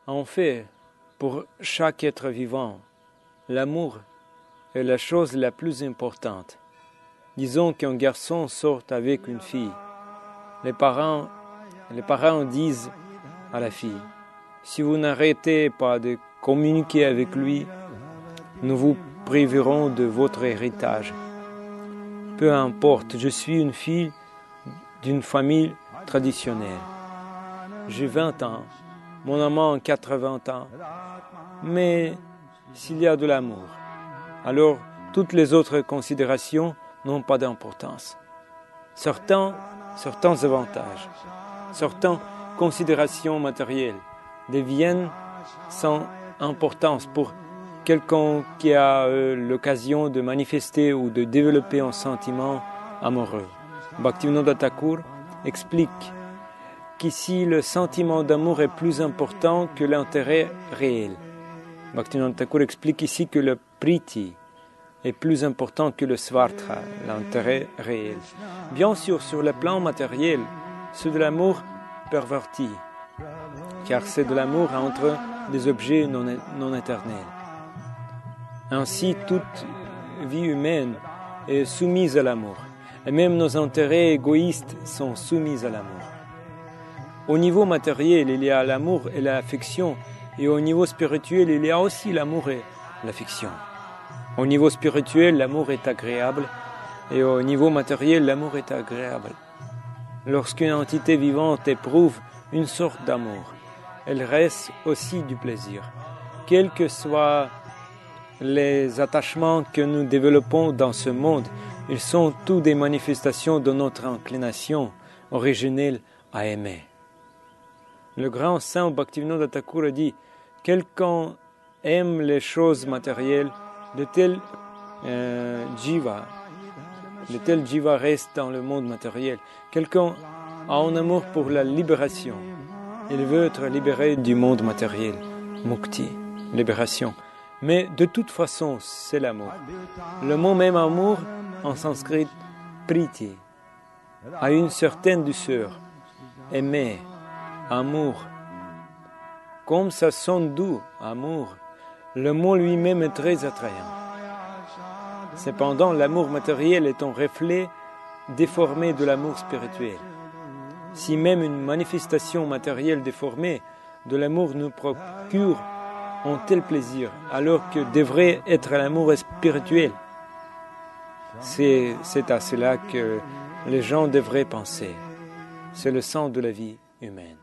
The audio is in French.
En fait, pour chaque être vivant, l'amour est la chose la plus importante. Disons qu'un garçon sort avec une fille. Les parents disent à la fille, si vous n'arrêtez pas de communiquer avec lui, nous vous priverons de votre héritage. Peu importe, je suis une fille d'une famille traditionnelle. J'ai 20 ans, mon amant a 80 ans, mais s'il y a de l'amour, alors toutes les autres considérations n'ont pas d'importance. Certains avantages, certaines considérations matérielles deviennent sans importance pour quelqu'un qui a l'occasion de manifester ou de développer un sentiment amoureux. Bhaktivinoda Thakur explique qu'ici le sentiment d'amour est plus important que l'intérêt réel. Bhaktivinoda Thakur explique ici que le priti est plus important que le svartha, l'intérêt réel. Bien sûr, sur le plan matériel, c'est de l'amour perverti, car c'est de l'amour entre des objets non éternels. Ainsi, toute vie humaine est soumise à l'amour, et même nos intérêts égoïstes sont soumis à l'amour. Au niveau matériel, il y a l'amour et l'affection, et au niveau spirituel, il y a aussi l'amour et l'affection. Au niveau spirituel, l'amour est agréable, et au niveau matériel, l'amour est agréable. Lorsqu'une entité vivante éprouve une sorte d'amour, elle reste aussi du plaisir. Quels que soient les attachements que nous développons dans ce monde, ils sont tous des manifestations de notre inclination originelle à aimer. Le grand saint Bhaktivinoda Thakur dit « Quelqu'un aime les choses matérielles, de tel jiva reste dans le monde matériel. Quelqu'un a un amour pour la libération. Il veut être libéré du monde matériel. Mukti, libération. Mais de toute façon, c'est l'amour. Le mot même amour, en sanskrit, priti, a une certaine douceur. Aimer, amour. Comme ça sonne doux, amour, le mot lui-même est très attrayant. Cependant, l'amour matériel est un reflet déformé de l'amour spirituel. Si même une manifestation matérielle déformée de l'amour nous procure un tel plaisir, alors que devrait être l'amour spirituel, c'est à cela que les gens devraient penser. C'est le sens de la vie humaine.